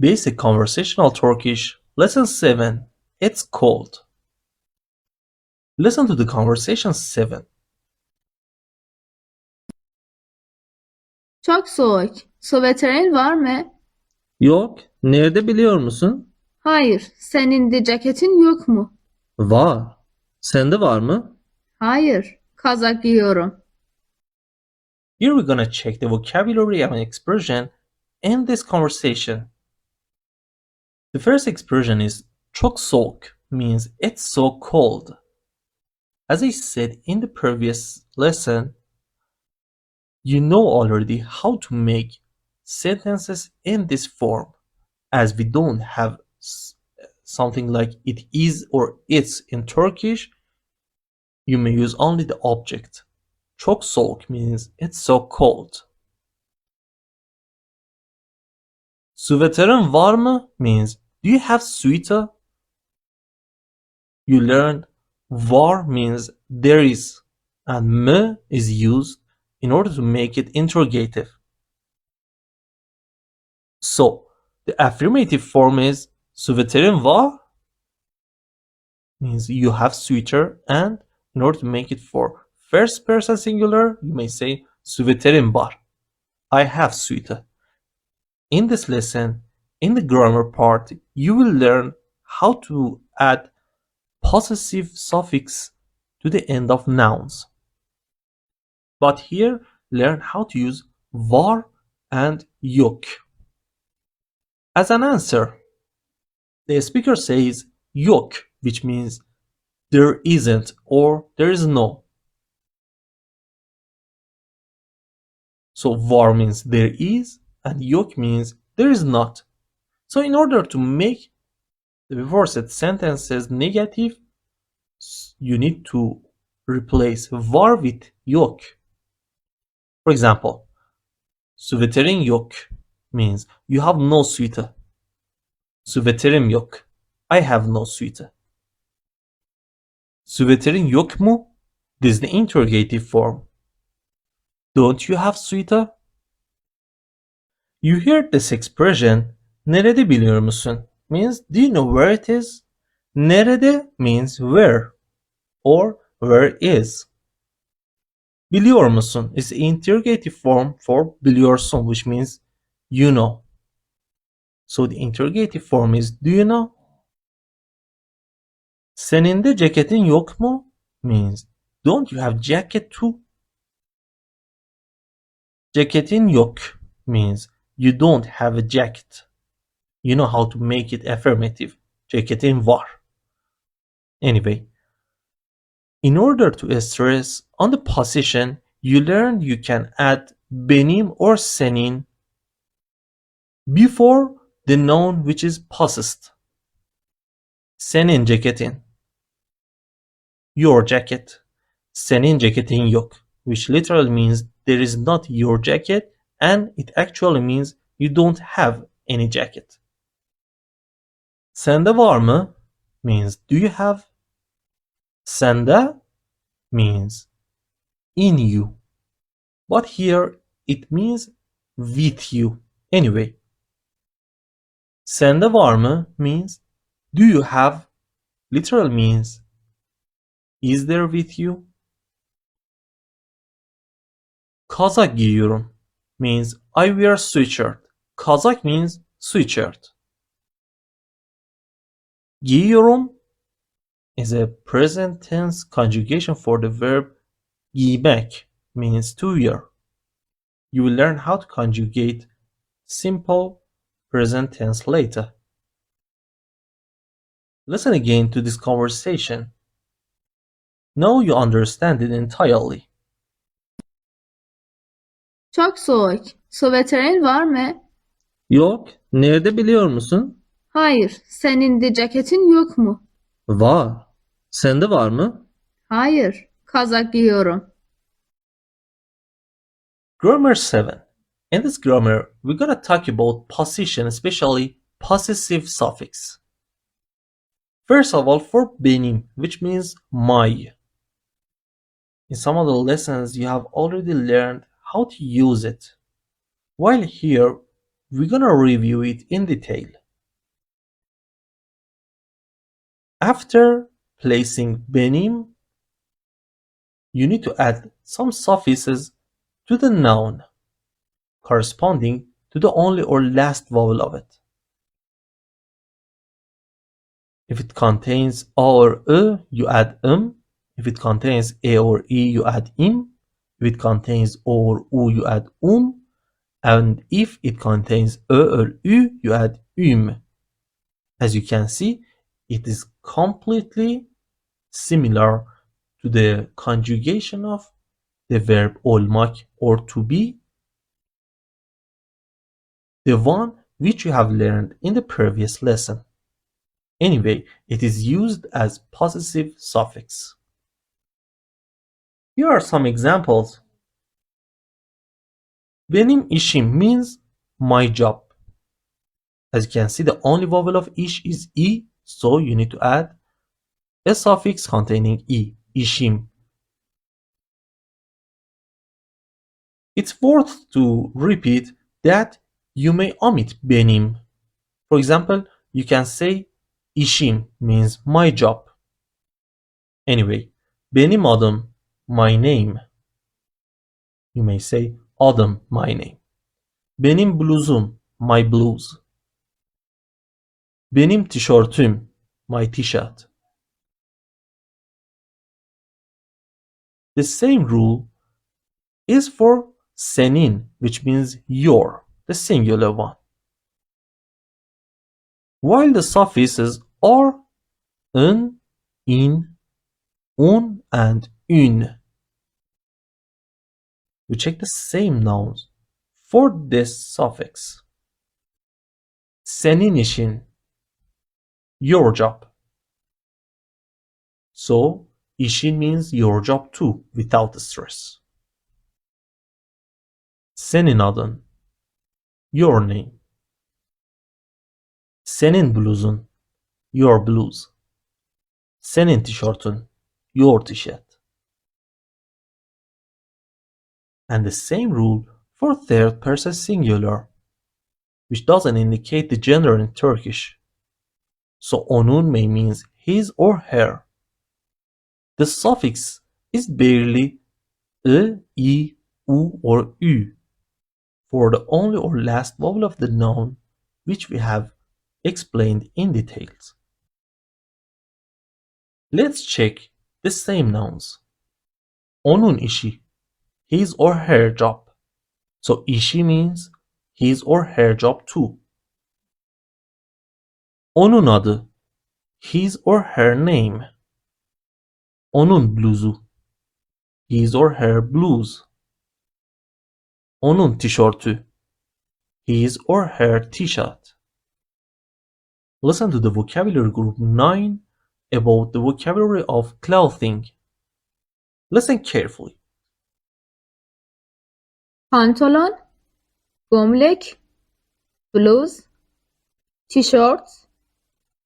Basic Conversational Turkish, Lesson 7. It's cold. Listen to the conversation 7. Çok soğuk. Soveterin var mı? Yok, nerede biliyor musun? Hayır. Senin de ceketin yok mu? Var. Sende var mı? Hayır. Kazak giyiyorum. Here we're gonna check the vocabulary and expression in this conversation. The first expression is çok soğuk, means it's so cold. As I said in the previous lesson, you know already how to make sentences in this form, as we don't have something like it is or it's in Turkish. You may use only the object. Çok soğuk means it's so cold. Süveterin var mı means do you have sweater? You learned var means there is, and mı is used in order to make it interrogative. So, the affirmative form is süveterin var means you have sweater, and in order to make it for first person singular, you may say süveterin var. I have sweater. In this lesson, in the grammar part, you will learn how to add possessive suffix to the end of nouns. But here, learn how to use var and yok. As an answer, the speaker says yok, which means there isn't or there is no. So var means there is and yok means there is not. So in order to make the before said sentences negative, you need to replace var with yok. For example, süveterin yok means you have no sweater. Süveterim yok. I have no sweater. Süveterin yok mu? This is the interrogative form. Don't you have sweater? You hear this expression, nerede biliyor musun? Means do you know where it is? Nerede means where or where is. Biliyor musun is the interrogative form for biliyorsun, which means you know. So the interrogative form is do you know? Senin de ceketin yok mu? Means don't you have jacket too? Ceketin yok means you don't have a jacket. You know how to make it affirmative. Ceketin var. Anyway, in order to stress on the position, you learned you can add benim or senin before the noun which is possessed. Senin ceketin. Your jacket. Senin ceketin yok, which literally means there is not your jacket, and it actually means you don't have any jacket. Sende var mı means do you have. Sende means in you, but here it means with you. Anyway, sende var mı means do you have, literal means is there with you. Kazak giyiyorum means I wear sweatshirt. Kazak means sweatshirt. Giyiyorum is a present tense conjugation for the verb giymek, means to wear. You will learn how to conjugate simple present tense later. Listen again to this conversation. Now you understand it entirely. Çok soğuk. Soveterin var mı? Yok, nerede biliyor musun? Hayır. Senin de ceketin yok mu? Var. Sende var mı? Hayır. Kazak giyiyorum. Grammar 7. In this grammar, we're gonna talk about position, especially possessive suffix. First of all, for benim, which means my. In some of the lessons, you have already learned how to use it. While here, we're gonna review it in detail. After placing benim, you need to add some suffixes to the noun corresponding to the only or last vowel of it. If it contains a or e, you add m. If it contains a or e, you add im. If it contains o or u, you add and if it contains e or ü, you add As you can see, it is completely similar to the conjugation of the verb olmak or to be, the one which you have learned in the previous lesson. Anyway, it is used as possessive suffix. Here are some examples. Benim işim means my job. As you can see, the only vowel of ish is e, so you need to add a suffix containing e, işim. It's worth to repeat that you may omit benim. For example, you can say işim means my job. Anyway, benim adım, my name. You may say adım, my name. Benim bluzum, my blues. Benim tişörtüm, my t-shirt. The same rule is for senin, which means your, the singular one. While the suffixes are in, un, and ün, we check the same nouns for this suffix. Senin işin, your job. So, işin means your job too, without stress. Senin adın, your name. Senin bluzun, your blues. Senin tişörtün, your t-shirt. And the same rule for third person singular, which doesn't indicate the gender in Turkish. So onun may means his or her. The suffix is barely e, i, u, or ü for the only or last vowel of the noun, which we have explained in details. Let's check the same nouns. Onun işi, his or her job. So işi means his or her job too. Onun adı, his or her name. Onun bluzu, his or her blues. Onun tişörtü, his or her t-shirt. Listen to the vocabulary group 9 about the vocabulary of clothing. Listen carefully. Pantolon, gömlek, bluz, tişört,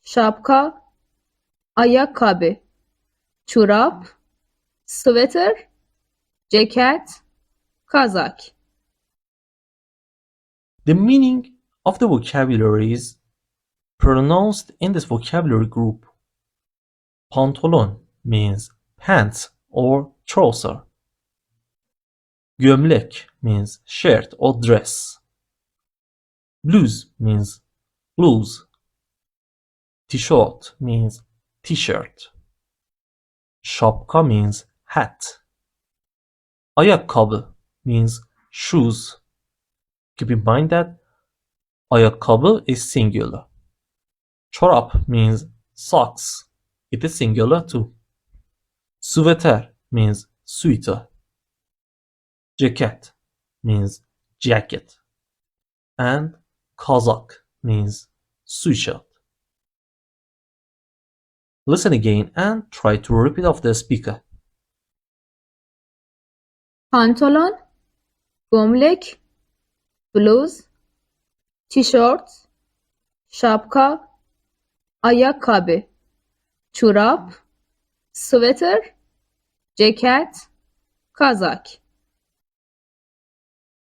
şapka, ayakkabı, çorap, sweater, ceket, kazak. The meaning of the vocabulary is pronounced in this vocabulary group. Pantolon means pants or trouser. Gömlek means shirt or dress. Bluz means blouse. Tişört means t-shirt. Şapka means hat. Ayakkabı means shoes. Keep in mind that ayakkabı is singular. Çorap means socks. It is singular too. Sweater means sweater. Jacket means jacket. And kazak means sweatshirt. Listen again and try to repeat after the speaker. Pantolon, gömlek, bluz, tişört, şapka, ayakkabı, çorap, sweater, ceket, kazak.